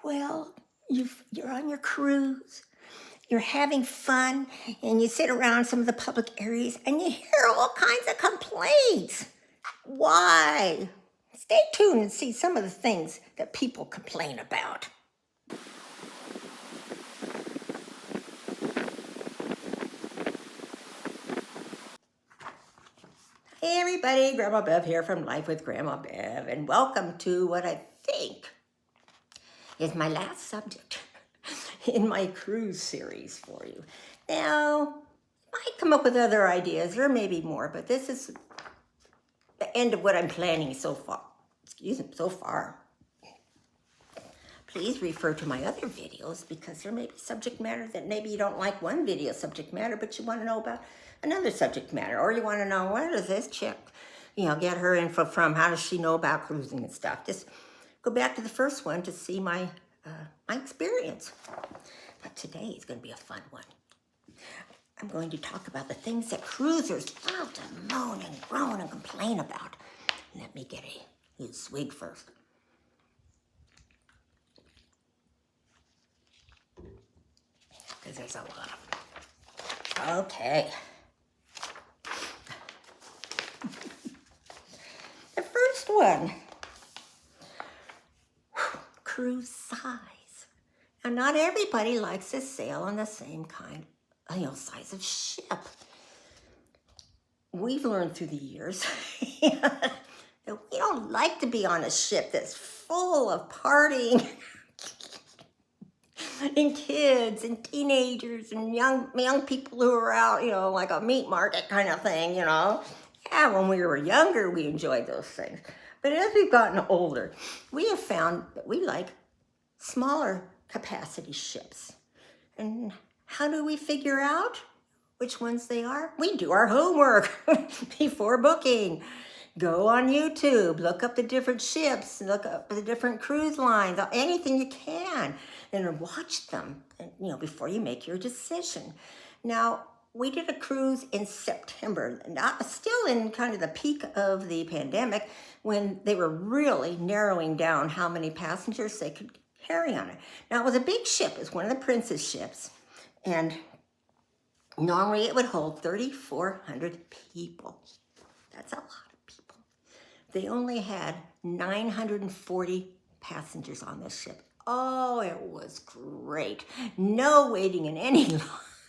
Well, you're on your cruise, you're having fun, and you sit around some of the public areas and you hear all kinds of complaints. Why? Stay tuned and see some of the things that people complain about. Hey everybody, Grandma Bev here from Life with Grandma Bev, and welcome to what I think is my last subject in my cruise series for you. Now, I might come up with other ideas, there may be more, but this is the end of what I'm planning so far. So far. Please refer to my other videos because there may be subject matter that maybe you don't like one video subject matter, but you want to know about another subject matter, or you want to know where does this chick, get her info from? How does she know about cruising and stuff? Just go back to the first one to see my experience. But today is going to be a fun one. I'm going to talk about the things that cruisers love to moan and groan and complain about. Let me get a little swig first. Because there's a lot of them. Okay. The first one, cruise size. Now, not everybody likes to sail on the same kind, size of ship. We've learned through the years that we don't like to be on a ship that's full of partying and kids and teenagers and young people who are out, like a meat market kind of thing, Yeah, when we were younger, we enjoyed those things. But as we've gotten older, we have found that we like smaller capacity ships. And how do we figure out which ones they are? We do our homework before booking. Go on YouTube, look up the different ships, look up the different cruise lines, anything you can, and watch them, before you make your decision. Now, we did a cruise in September, still in kind of the peak of the pandemic, when they were really narrowing down how many passengers they could carry on it. Now, it was a big ship. It was one of the Princess ships, and normally it would hold 3,400 people. That's a lot. They only had 940 passengers on this ship. Oh, it was great. No waiting in any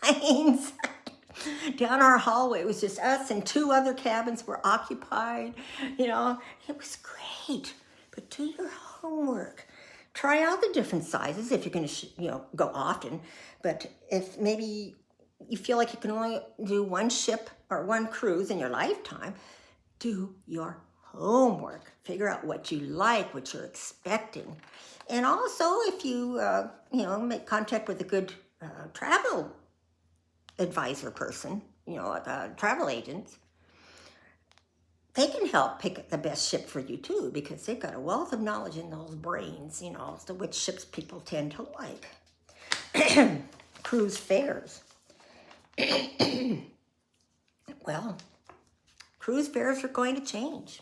lines. Down our hallway, it was just us and two other cabins were occupied. It was great. But do your homework. Try out the different sizes if you're going to, go often. But if maybe you feel like you can only do one ship or one cruise in your lifetime, do your homework. Figure out what you like, what you're expecting. And also, if you, make contact with a good travel advisor person, like a travel agent, they can help pick the best ship for you too, because they've got a wealth of knowledge in those brains, as to which ships people tend to like. Cruise fares. Well, cruise fares are going to change.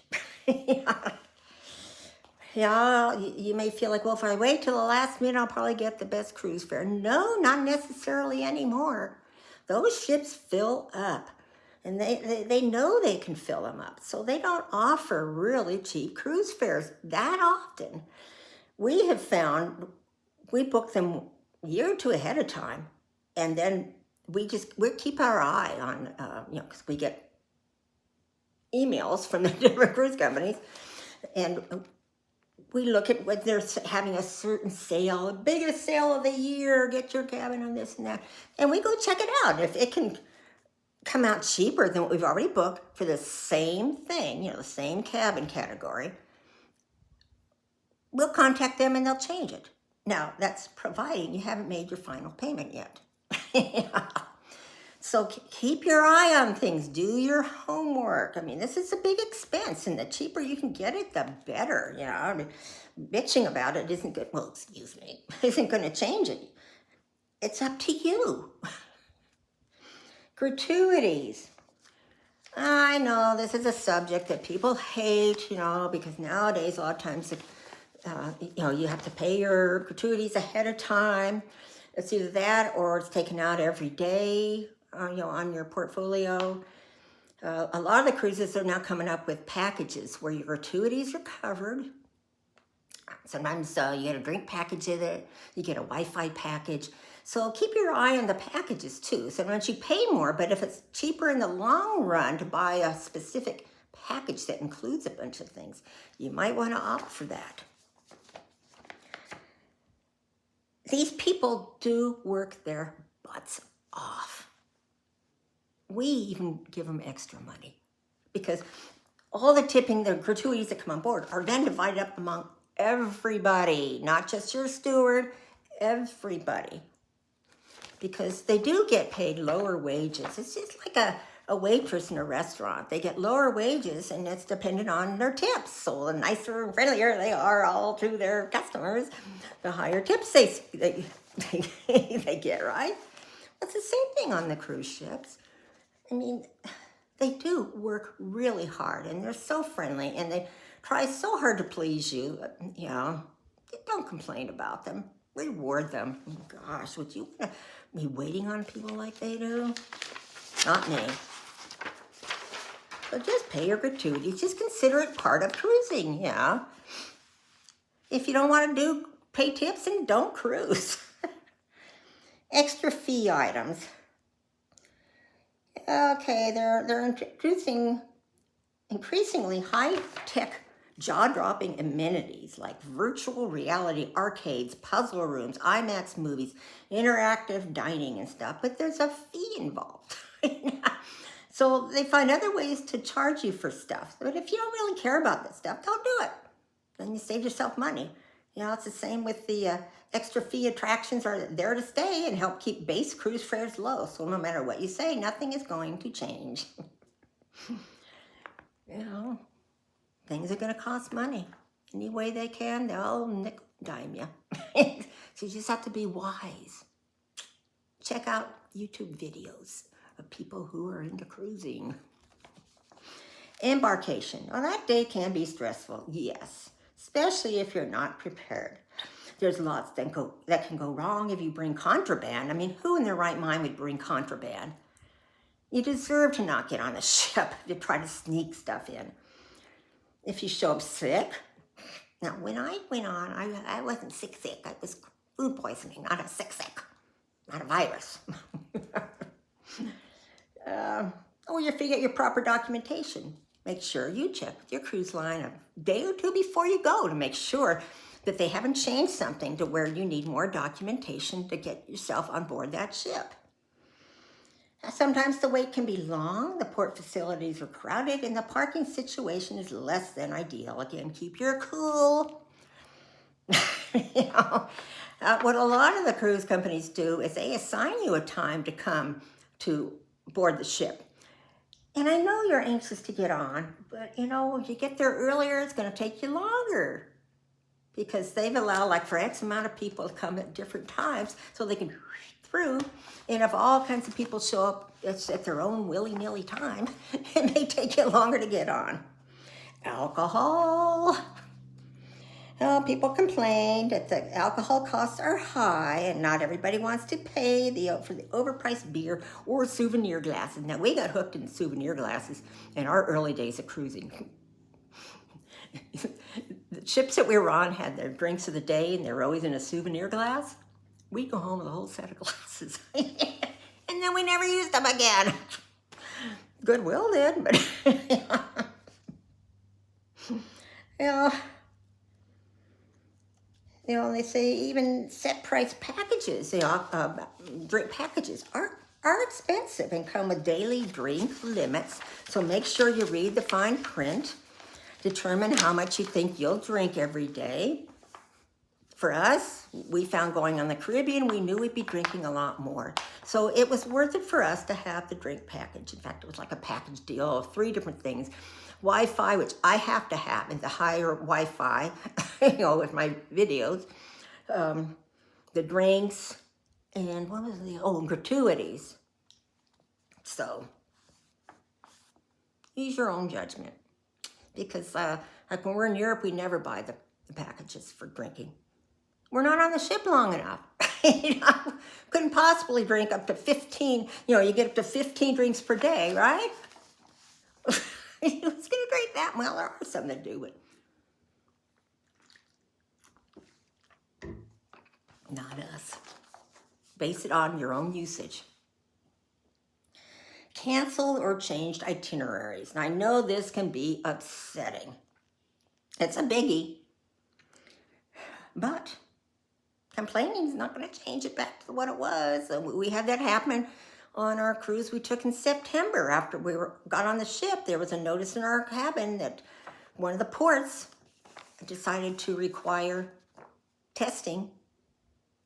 Yeah, you may feel like, well, if I wait till the last minute, I'll probably get the best cruise fare. No, not necessarily anymore. Those ships fill up, and they know they can fill them up, so they don't offer really cheap cruise fares that often. We have found we book them a year or two ahead of time, and then we keep our eye on, because we get emails from the different cruise companies, and we look at what they're having a certain sale, the biggest sale of the year, get your cabin on this and that, and we go check it out. If it can come out cheaper than what we've already booked for the same thing, the same cabin category, we'll contact them and they'll change it. Now, that's providing you haven't made your final payment yet. So keep your eye on things. Do your homework. I mean, this is a big expense, and the cheaper you can get it, the better. I mean, bitching about it isn't good. Well, excuse me, isn't going to change it. It's up to you. Gratuities. I know this is a subject that people hate, because nowadays a lot of times You have to pay your gratuities ahead of time. It's either that or it's taken out every day, on your portfolio. A lot of the cruises are now coming up with packages where your gratuities are covered. Sometimes you get a drink package in it, you get a Wi-Fi package. So keep your eye on the packages too. Sometimes you pay more, but if it's cheaper in the long run to buy a specific package that includes a bunch of things, you might want to opt for that. These people do work their butts off. We even give them extra money because all the tipping, the gratuities that come on board are then divided up among everybody, not just your steward, everybody. Because they do get paid lower wages. It's just like a waitress in a restaurant. They get lower wages and it's dependent on their tips. So the nicer and friendlier they are all to their customers, the higher tips they get, right? It's the same thing on the cruise ships. I mean, they do work really hard and they're so friendly and they try so hard to please you. Don't complain about them. Reward them. Oh, gosh, would you be waiting on people like they do? Not me. So just pay your gratuities. Just consider it part of cruising, yeah. If you don't want to pay tips, then don't cruise. Extra fee items. Okay, they're introducing increasingly high-tech jaw-dropping amenities like virtual reality arcades, puzzle rooms, IMAX movies, interactive dining and stuff, but there's a fee involved. So they find other ways to charge you for stuff. But if you don't really care about that stuff, don't do it. Then you save yourself money. It's the same with the extra fee attractions are there to stay and help keep base cruise fares low. So no matter what you say, nothing is going to change. Things are going to cost money. Any way they can, they'll nickel dime you. So you just have to be wise. Check out YouTube videos of people who are into cruising. Embarkation. Well, that day can be stressful, yes, especially if you're not prepared. There's lots that can go wrong if you bring contraband. I mean, who in their right mind would bring contraband? You deserve to not get on a ship to try to sneak stuff in. If you show up sick, now when I went on, I wasn't sick. I was food poisoning, not a sick, not a virus. You forget your proper documentation. Make sure you check with your cruise line a day or two before you go to make sure that they haven't changed something to where you need more documentation to get yourself on board that ship. Sometimes the wait can be long, the port facilities are crowded, and the parking situation is less than ideal. Again, keep your cool. What a lot of the cruise companies do is they assign you a time to come to board the ship. And I know you're anxious to get on, but if you get there earlier, it's going to take you longer. Because they've allowed for X amount of people to come at different times so they can through. And if all kinds of people show up at their own willy-nilly time, it may take you longer to get on. Alcohol. People complain that the alcohol costs are high and not everybody wants to pay for the overpriced beer or souvenir glasses. Now, we got hooked in souvenir glasses in our early days of cruising. The ships that we were on had their drinks of the day and they were always in a souvenir glass. We'd go home with a whole set of glasses. And then we never used them again. Goodwill did, but they say even set price packages, drink packages are expensive and come with daily drink limits. So make sure you read the fine print. Determine how much you think you'll drink every day. For us, we found going on the Caribbean, we knew we'd be drinking a lot more. So it was worth it for us to have the drink package. In fact, it was like a package deal of 3 different things. Wi-Fi, which I have to have, and the higher Wi-Fi, with my videos. The drinks, and what was gratuities. So, use your own judgment. Because when we're in Europe, we never buy the packages for drinking. We're not on the ship long enough. Couldn't possibly drink up to 15, you get up to 15 drinks per day, right? Who's going to drink that? Well, there are some that do, but not us. Base it on your own usage. Canceled or changed itineraries. And I know this can be upsetting. It's a biggie. But complaining is not going to change it back to what it was. We had that happen on our cruise we took in September. After we got on the ship, there was a notice in our cabin that one of the ports decided to require testing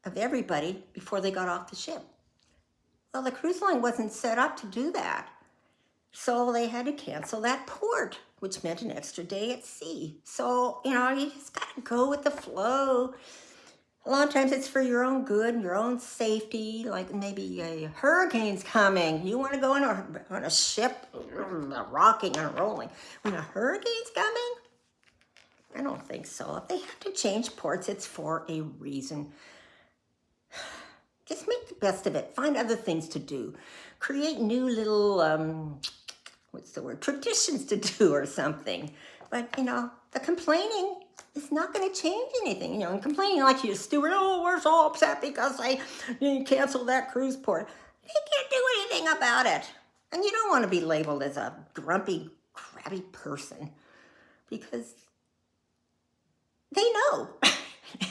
of everybody before they got off the ship. Well, the cruise line wasn't set up to do that. So they had to cancel that port, which meant an extra day at sea. So, you just got to go with the flow. A lot of times it's for your own good and your own safety, like maybe a hurricane's coming. You want to go on a ship rocking and rolling when a hurricane's coming? I don't think so. If they have to change ports, it's for a reason. Just make the best of it. Find other things to do. Create new little, traditions to do or something. But, the complaining is not going to change anything. And complaining like you're stupid, we're so upset because they canceled that cruise port. They can't do anything about it. And you don't want to be labeled as a grumpy, crabby person because they know.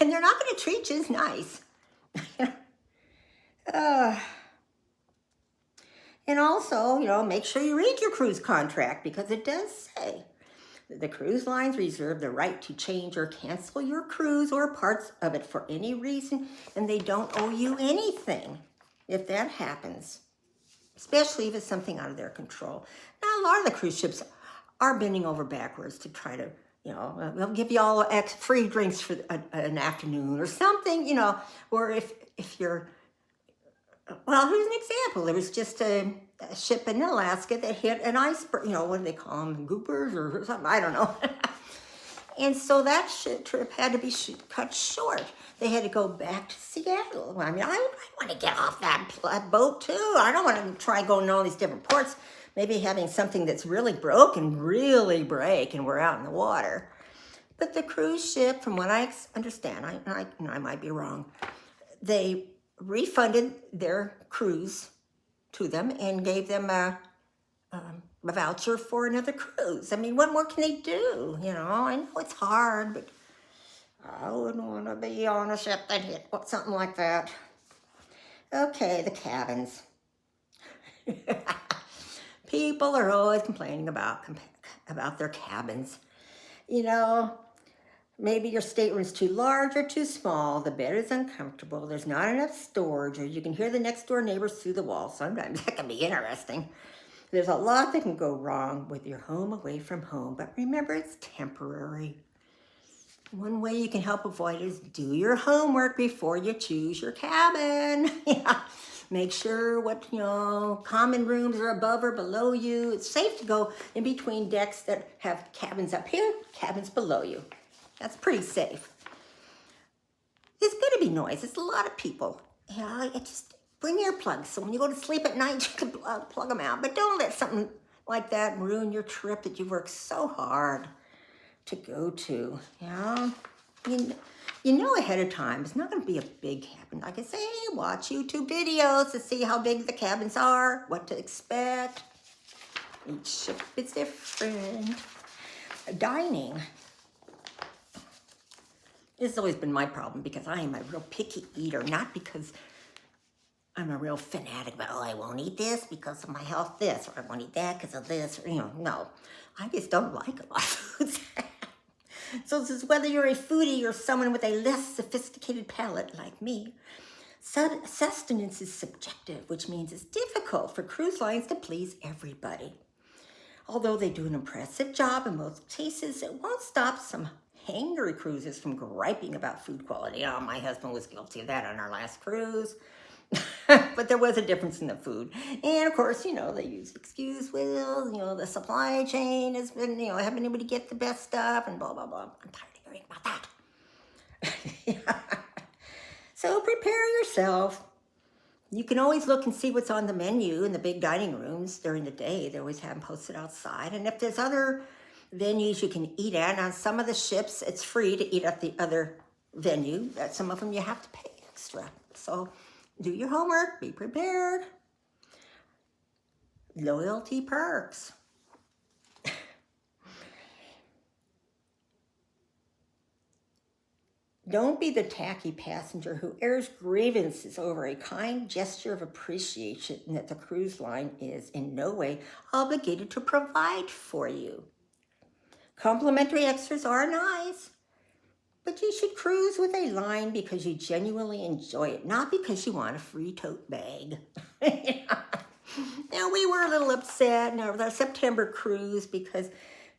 And they're not going to treat you as nice. And also, make sure you read your cruise contract because it does say that the cruise lines reserve the right to change or cancel your cruise or parts of it for any reason, and they don't owe you anything if that happens, especially if it's something out of their control. Now, a lot of the cruise ships are bending over backwards to try to, they'll give you all free drinks for an afternoon or something, or if you're, well, here's an example. There was just a ship in Alaska that hit an iceberg, what do they call them, goopers or something, I don't know. And so that trip had to be cut short. They had to go back to Seattle. I want to get off that boat too. I don't want to try going to all these different ports, maybe having something that's really broken, really break, and we're out in the water. But the cruise ship, from what I understand, I might be wrong, they refunded their cruise to them and gave them a voucher for another cruise. What more can they do? I know it's hard, but I wouldn't want to be on a ship that hit something like that. Okay, the cabins. People are always complaining about their cabins. Maybe your stateroom's too large or too small. The bed is uncomfortable. There's not enough storage, or you can hear the next door neighbors through the wall. Sometimes that can be interesting. There's a lot that can go wrong with your home away from home, but remember, it's temporary. One way you can help avoid it is do your homework before you choose your cabin. Make sure what, common rooms are above or below you. It's safe to go in between decks that have cabins up here, cabins below you. That's pretty safe. There's going to be noise. It's a lot of people. Just bring earplugs so when you go to sleep at night, you can plug them out. But don't let something like that ruin your trip that you've worked so hard to go to. You know ahead of time, it's not going to be a big cabin. Like I say, watch YouTube videos to see how big the cabins are, what to expect. Each ship is different. Dining. This has always been my problem because I am a real picky eater, not because I'm a real fanatic about, I won't eat this because of my health, this, or I won't eat that because of this, or, no. I just don't like a lot of foods. So this is whether you're a foodie or someone with a less sophisticated palate like me. Sustenance is subjective, which means it's difficult for cruise lines to please everybody. Although they do an impressive job in most cases, it won't stop some hangry cruisers from griping about food quality. My husband was guilty of that on our last cruise. But there was a difference in the food. And of course, they use excuse will, the supply chain has been, haven't been able to get the best stuff and blah, blah, blah. I'm tired of hearing about that. So prepare yourself. You can always look and see what's on the menu in the big dining rooms during the day. They always have them posted outside. And if there's other venues you can eat at, on some of the ships, it's free to eat at the other venue. At some of them, you have to pay extra. So do your homework, be prepared. Loyalty perks. Don't be the tacky passenger who airs grievances over a kind gesture of appreciation that the cruise line is in no way obligated to provide for you. Complimentary extras are nice, but you should cruise with a line because you genuinely enjoy it, not because you want a free tote bag. Now, we were a little upset with our September cruise because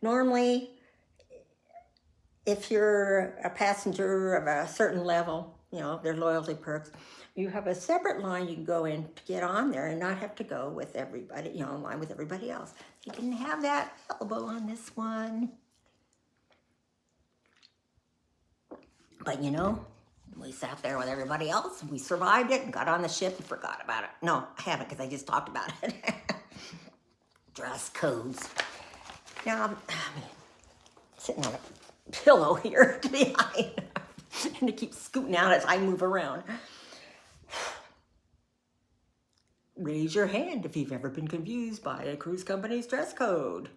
normally, if you're a passenger of a certain level, their loyalty perks, you have a separate line you can go in to get on there and not have to go with everybody, in line with everybody else. You didn't have that available on this one. But we sat there with everybody else and we survived it and got on the ship and forgot about it. No, I haven't, because I just talked about it. Dress codes. Now, I'm sitting on a pillow here to be high and to keep scooting out as I move around. Raise your hand if you've ever been confused by a cruise company's dress code.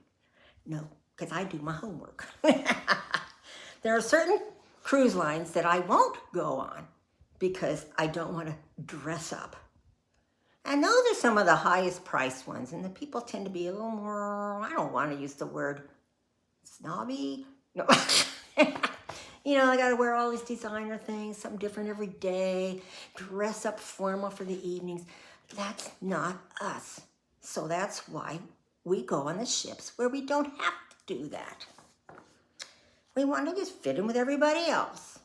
No, because I do my homework. There are certain cruise lines that I won't go on because I don't want to dress up. And those are some of the highest priced ones, and the people tend to be a little more, I don't want to use the word snobby. No. I got to wear all these designer things, something different every day, dress up formal for the evenings. That's not us. So that's why we go on the ships where we don't have to do that. We want to just fit in with everybody else,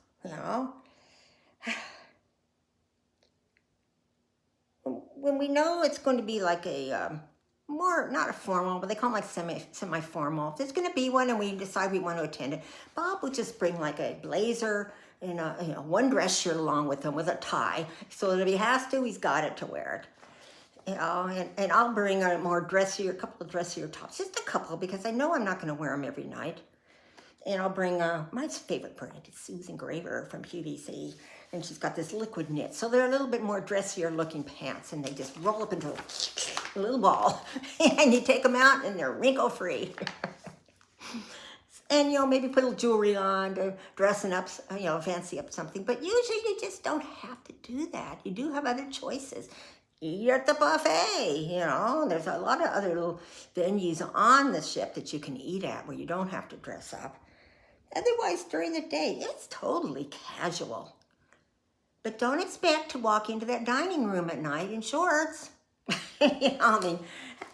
When we know it's going to be like a more, not a formal, but they call them like semi-formal. If there's going to be one and we decide we want to attend it, Bob will just bring like a blazer and one dress shirt along with him with a tie. So that if he has to, he's got it to wear it. And I'll bring a couple of dressier tops, just a couple, because I know I'm not going to wear them every night. And I'll bring my favorite brand is Susan Graver from QVC. And she's got this liquid knit. So they're a little bit more dressier looking pants. And they just roll up into a little ball. And you take them out and they're wrinkle free. And, maybe put a little jewelry on to dressing up, fancy up something. But usually you just don't have to do that. You do have other choices. Eat at the buffet, There's a lot of other little venues on the ship that you can eat at where you don't have to dress up. Otherwise, during the day, it's totally casual. But don't expect to walk into that dining room at night in shorts. Have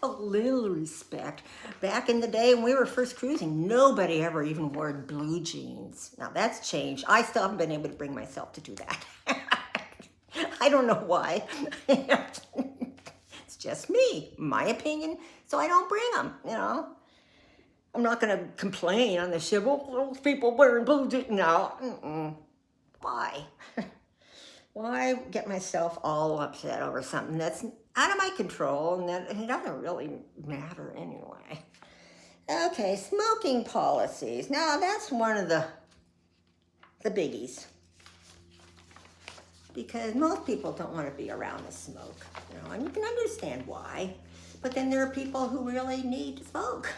a little respect. Back in the day when we were first cruising, nobody ever even wore blue jeans. Now, that's changed. I still haven't been able to bring myself to do that. I don't know why. It's just me, my opinion, so I don't bring them, I'm not going to complain on the ship. Those people wearing blue jeans. No. Why? Why get myself all upset over something that's out of my control and that it doesn't really matter anyway? Okay, smoking policies. Now, that's one of the biggies. Because most people don't want to be around the smoke, and you can understand why. But then there are people who really need to smoke.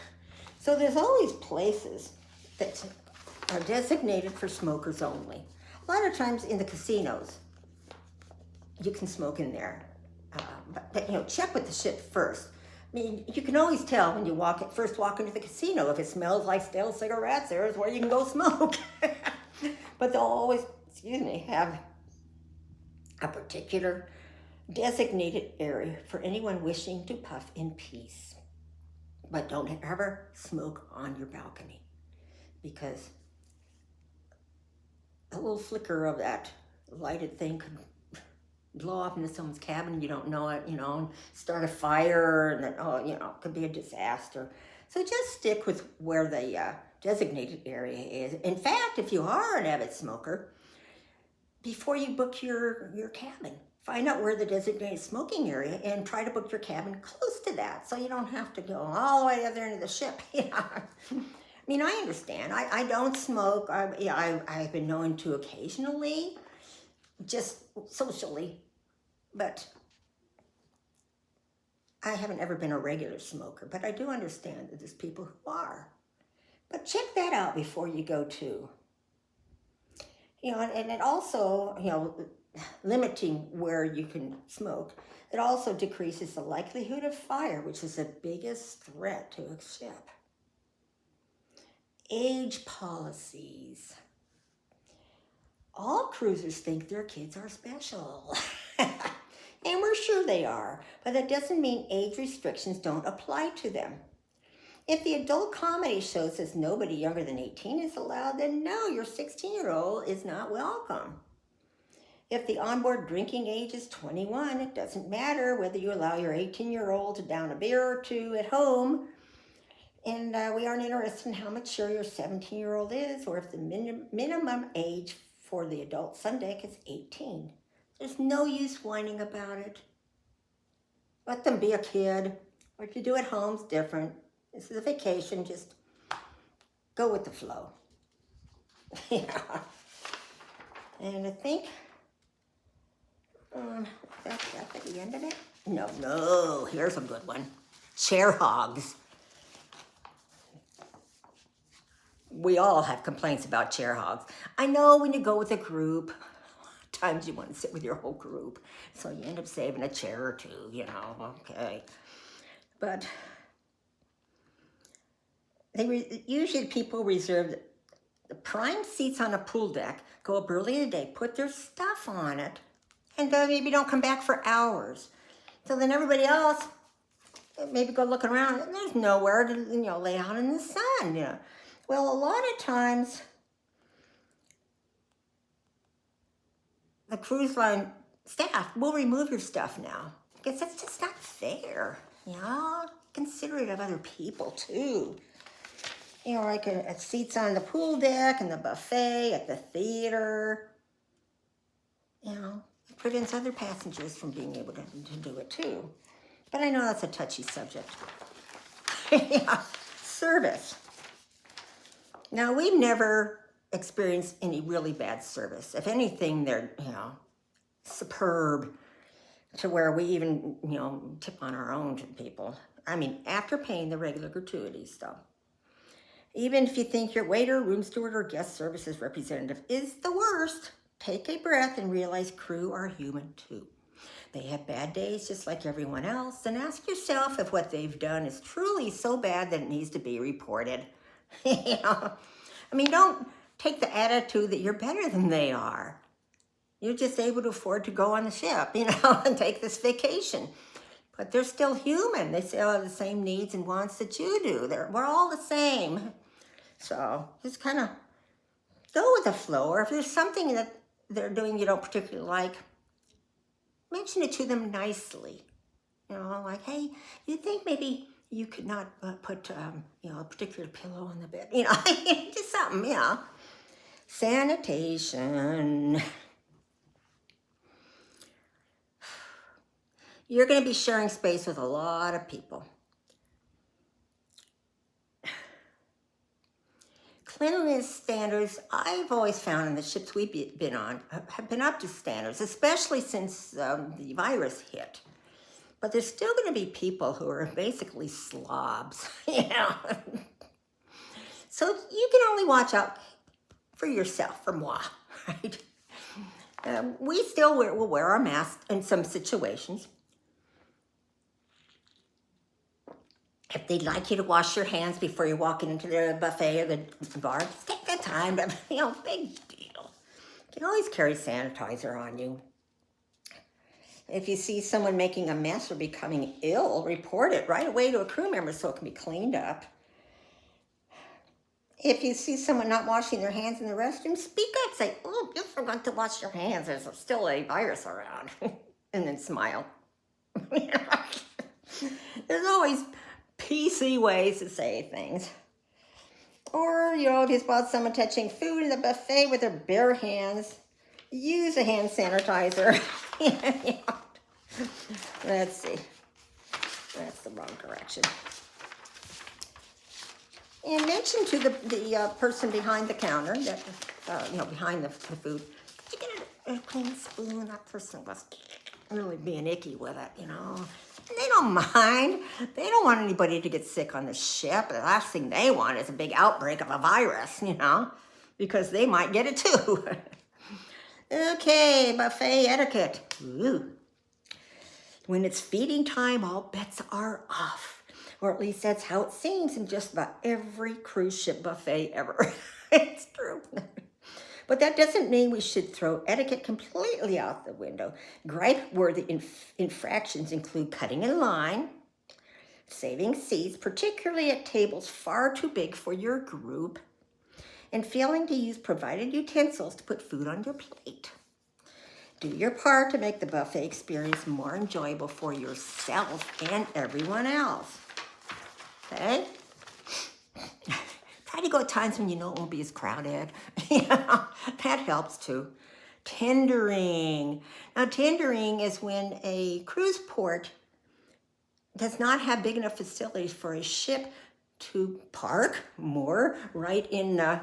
So there's always places that are designated for smokers only. A lot of times in the casinos, you can smoke in there. But check with the ship first. I mean, you can always tell when you first walk into the casino, if it smells like stale cigarettes, there's where you can go smoke. But they'll always, have a particular designated area for anyone wishing to puff in peace. But don't ever smoke on your balcony, because a little flicker of that lighted thing could blow off into someone's cabin, you don't know it, and start a fire, and then, it could be a disaster. So just stick with where the designated area is. In fact, if you are an avid smoker, before you book your cabin. Find out where the designated smoking area and try to book your cabin close to that so you don't have to go all the way to the other end of the ship. I mean, I understand. I don't smoke. I've been known to occasionally, just socially, but I haven't ever been a regular smoker. But I do understand that there's people who are. But check that out before you go too. And it also, limiting where you can smoke, it also decreases the likelihood of fire, which is the biggest threat to a ship. Age policies. All cruisers think their kids are special. And we're sure they are, but that doesn't mean age restrictions don't apply to them. If the adult comedy show says nobody younger than 18 is allowed, then no, your 16-year-old is not welcome. If the onboard drinking age is 21, it doesn't matter whether you allow your 18-year-old to down a beer or two at home. And we aren't interested in how mature your 17-year-old is or if the minimum age for the adult sun deck is 18. There's no use whining about it. Let them be a kid. What you do at home is different. This is a vacation. Just go with the flow. Yeah. And I think that's at the end of it. No. Here's a good one. Chair hogs. We all have complaints about chair hogs. I know when you go with a group, times you want to sit with your whole group, so you end up saving a chair or two, okay. But usually people reserve the prime seats on a pool deck, go up early in the day, put their stuff on it, and then maybe don't come back for hours. So then everybody else maybe go looking around, and there's nowhere to lay out in the sun. Well, a lot of times the cruise line staff will remove your stuff now because that's just not fair. Considerate of other people too. Like seats on the pool deck and the buffet at the theater. It prevents other passengers from being able to do it too. But I know that's a touchy subject. Service. Now, we've never experienced any really bad service. If anything, they're, superb to where we even, tip on our own to people. I mean, after paying the regular gratuities, though. Even if you think your waiter, room steward, or guest services representative is the worst, take a breath and realize crew are human too. They have bad days just like everyone else, and ask yourself if what they've done is truly so bad that it needs to be reported. Don't take the attitude that you're better than they are. You're just able to afford to go on the ship, and take this vacation. But they're still human. They still have the same needs and wants that you do. We're all the same. So just kind of go with the flow. Or if there's something that they're doing you don't particularly like, mention it to them nicely. Like, hey, you think maybe you could not put, a particular pillow on the bed. Just something, Sanitation. You're going to be sharing space with a lot of people. Cleanliness standards, I've always found in the ships we've been on, have been up to standards, especially since the virus hit. But there's still going to be people who are basically slobs, So you can only watch out for yourself, for moi, right? We still will wear our masks in some situations. If they'd like you to wash your hands before you walk into the buffet or the bar, just take the time. But, big deal. You can always carry sanitizer on you. If you see someone making a mess or becoming ill, report it right away to a crew member so it can be cleaned up. If you see someone not washing their hands in the restroom, speak up. Say, oh, you forgot to wash your hands. There's still a virus around. And then smile. There's always PC ways to say things. Or, if you spot someone touching food in the buffet with their bare hands, use a hand sanitizer. Let's see. That's the wrong direction. And mention to the person behind the counter, that behind the food, could you get a clean spoon? That person was really being icky with it, And they don't mind. They don't want anybody to get sick on the ship. The last thing they want is a big outbreak of a virus, because they might get it too. Okay, buffet etiquette. Ooh. When it's feeding time, all bets are off. Or at least that's how it seems in just about every cruise ship buffet ever. It's true. But that doesn't mean we should throw etiquette completely out the window. Gripe-worthy infractions include cutting in line, saving seats, particularly at tables far too big for your group, and failing to use provided utensils to put food on your plate. Do your part to make the buffet experience more enjoyable for yourself and everyone else. Okay? Try to go at times when you know it won't be as crowded. That helps too. Tendering. Now, tendering is when a cruise port does not have big enough facilities for a ship to park more right in the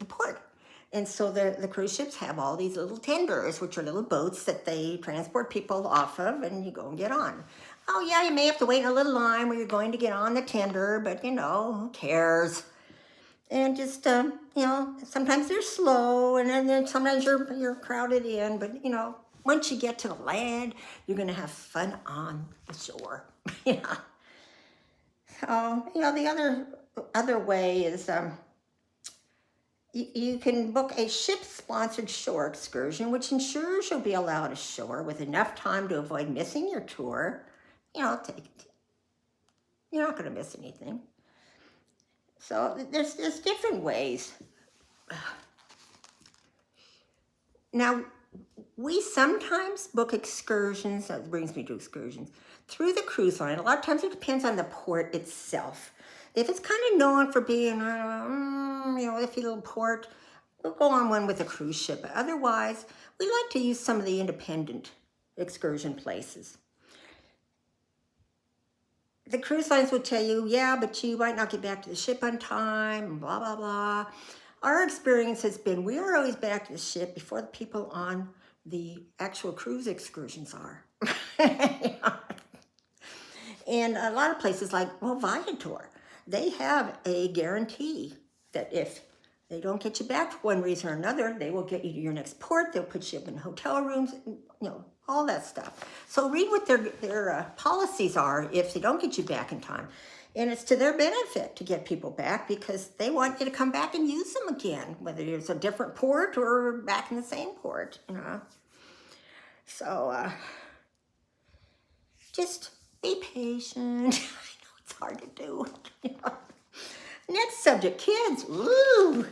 port. And so the cruise ships have all these little tenders, which are little boats that they transport people off of, and you go and get on. Oh yeah, you may have to wait in a little line where you're going to get on the tender, but who cares? And just, sometimes they're slow, and then sometimes you're crowded in, but once you get to the land, you're gonna have fun on the shore. Yeah. So, the other way is, you can book a ship-sponsored shore excursion, which ensures you'll be allowed ashore with enough time to avoid missing your tour. You're not going to miss anything. So there's different ways. Now, we sometimes book excursions, that brings me to excursions, through the cruise line. A lot of times it depends on the port itself. If it's kind of known for being, iffy little port, we'll go on one with a cruise ship. But otherwise, we like to use some of the independent excursion places. The cruise lines would tell you, yeah, but you might not get back to the ship on time, and blah, blah, blah. Our experience has been we are always back to the ship before the people on the actual cruise excursions are. And a lot of places like, Viator, they have a guarantee that if they don't get you back for one reason or another, they will get you to your next port. They'll put you up in hotel rooms, all that stuff. So read what their policies are if they don't get you back in time. And it's to their benefit to get people back because they want you to come back and use them again, whether it's a different port or back in the same port, So just be patient. I know it's hard to do. Next subject, kids. Woo!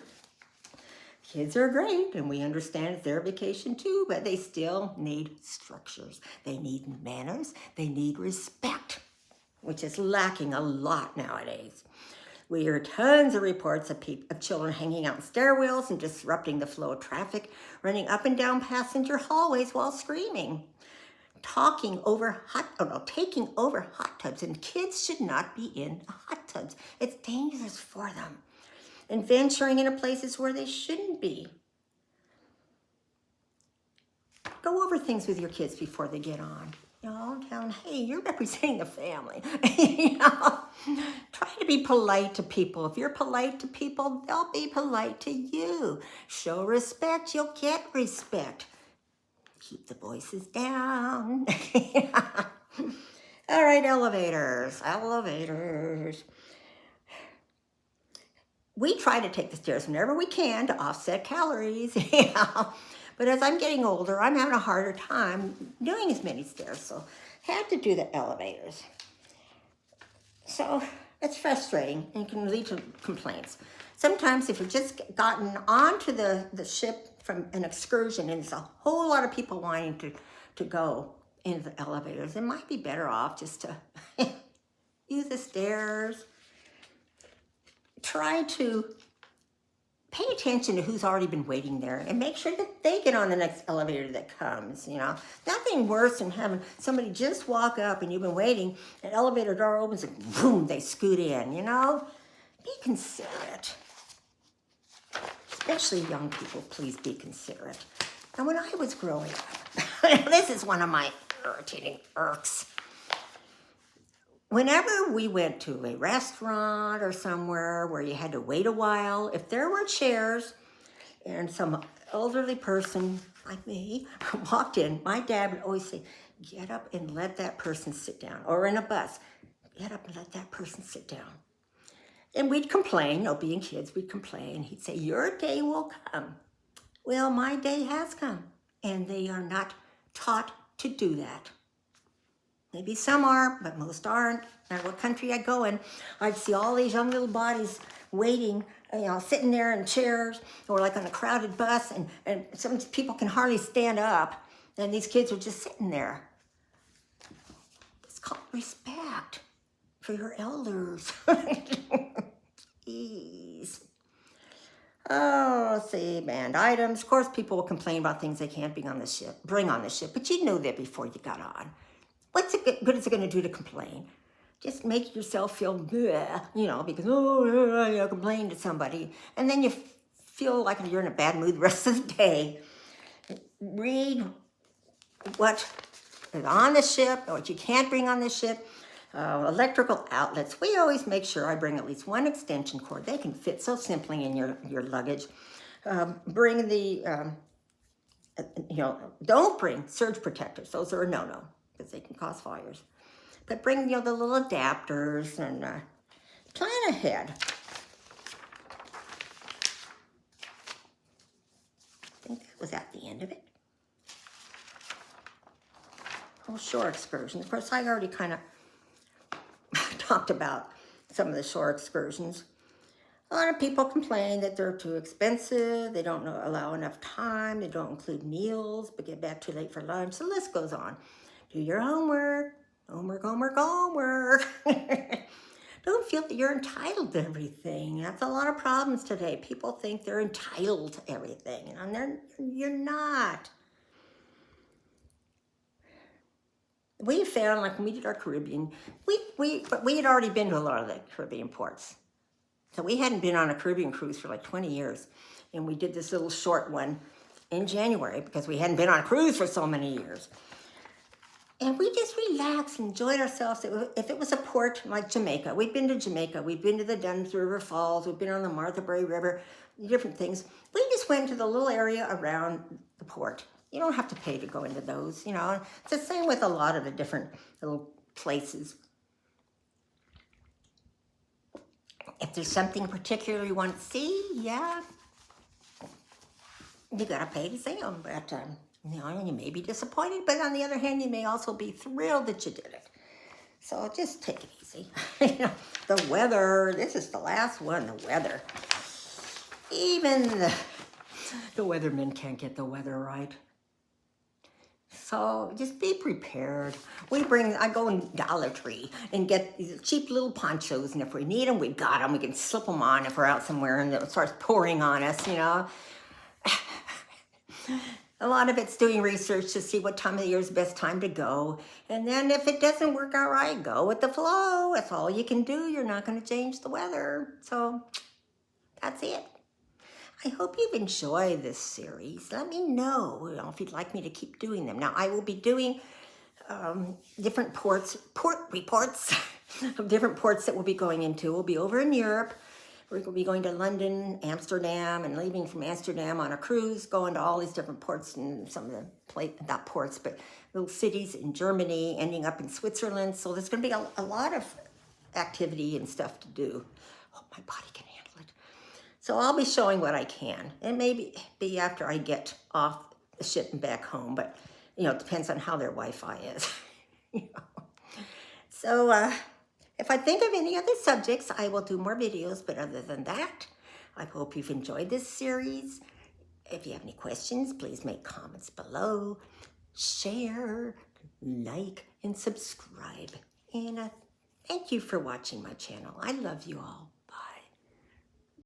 Kids are great, and we understand it's their vacation too, but they still need structures. They need manners. They need respect, which is lacking a lot nowadays. We hear tons of reports of children hanging out in stairwells and disrupting the flow of traffic, running up and down passenger hallways while screaming, taking over hot tubs, and kids should not be in hot tubs. It's dangerous for them. And venturing into places where they shouldn't be. Go over things with your kids before they get on. Tell them, hey, you're representing the family. Try to be polite to people. If you're polite to people, they'll be polite to you. Show respect, you'll get respect. Keep the voices down. All right, elevators. We try to take the stairs whenever we can to offset calories. But as I'm getting older, I'm having a harder time doing as many stairs, so I have to do the elevators. So it's frustrating and can lead to complaints. Sometimes if you've just gotten onto the ship from an excursion and there's a whole lot of people wanting to go into the elevators, it might be better off just to use the stairs. Try to pay attention to who's already been waiting there and make sure that they get on the next elevator that comes, you know. Nothing worse than having somebody just walk up and you've been waiting, an elevator door opens and boom, they scoot in, you know. Be considerate. Especially young people, please be considerate. And when I was growing up, this is one of my irritating irks. Whenever we went to a restaurant or somewhere where you had to wait a while, if there were chairs and some elderly person like me walked in, my dad would always say, get up and let that person sit down. Or in a bus, get up and let that person sit down. And we'd complain, being kids, we'd complain. He'd say, your day will come. Well, my day has come, and they are not taught to do that. Maybe some are, but most aren't. No matter what country I go in, I'd see all these young little bodies waiting, sitting there in chairs, or like on a crowded bus, and some people can hardly stand up, and these kids are just sitting there. It's called respect for your elders. Jeez. Oh, let's see, banned items. Of course, people will complain about things they can't bring on the ship, but you knew that before you got on. What's it good is it going to do to complain? Just make yourself feel bleh, because, you complain to somebody. And then you feel like you're in a bad mood the rest of the day. Read what is on the ship, or what you can't bring on the ship. Electrical outlets. We always make sure I bring at least one extension cord. They can fit so simply in your luggage. Bring the, don't bring surge protectors. Those are a no-no, because they can cause fires. But bring, the little adapters and plan ahead. I think that was at the end of it. Oh, shore excursions. Of course, I already kind of talked about some of the shore excursions. A lot of people complain that they're too expensive, they don't allow enough time, they don't include meals, but get back too late for lunch. The list goes on. Do your homework. Homework, homework, homework. Don't feel that you're entitled to everything. That's a lot of problems today. People think they're entitled to everything, and you're not. We found, like when we did our Caribbean, we had already been to a lot of the Caribbean ports. So we hadn't been on a Caribbean cruise for like 20 years. And we did this little short one in January because we hadn't been on a cruise for so many years. And we just relaxed and enjoyed ourselves. If it was a port like Jamaica, we've been to Jamaica, we've been to the Dunn's River Falls, we've been on the Marthabury River, different things. We just went to the little area around the port. You don't have to pay to go into those, It's the same with a lot of the different little places. If there's something particular you want to see, yeah, you gotta pay to see them. But, you may be disappointed, but on the other hand, you may also be thrilled that you did it. So just take it easy. The weather, this is the last one, the weather. Even the weathermen can't get the weather right. So just be prepared. I go in Dollar Tree and get these cheap little ponchos, and if we need them, we got them. We can slip them on if we're out somewhere and it starts pouring on us, A lot of it's doing research to see what time of the year is the best time to go. And then if it doesn't work out right, go with the flow. That's all you can do. You're not going to change the weather. So that's it. I hope you've enjoyed this series. Let me know, if you'd like me to keep doing them. Now, I will be doing different port reports of different ports that we'll be going into. We'll be over in Europe. We're going to be going to London, Amsterdam, and leaving from Amsterdam on a cruise, going to all these different ports and some of the, not ports, but little cities in Germany, ending up in Switzerland. So there's going to be a lot of activity and stuff to do. Hope my body can handle it. So I'll be showing what I can. It may be after I get off the ship and back home, but, it depends on how their Wi-Fi is. So, if I think of any other subjects, I will do more videos. But other than that, I hope you've enjoyed this series. If you have any questions, please make comments below. Share, like, and subscribe. And thank you for watching my channel. I love you all.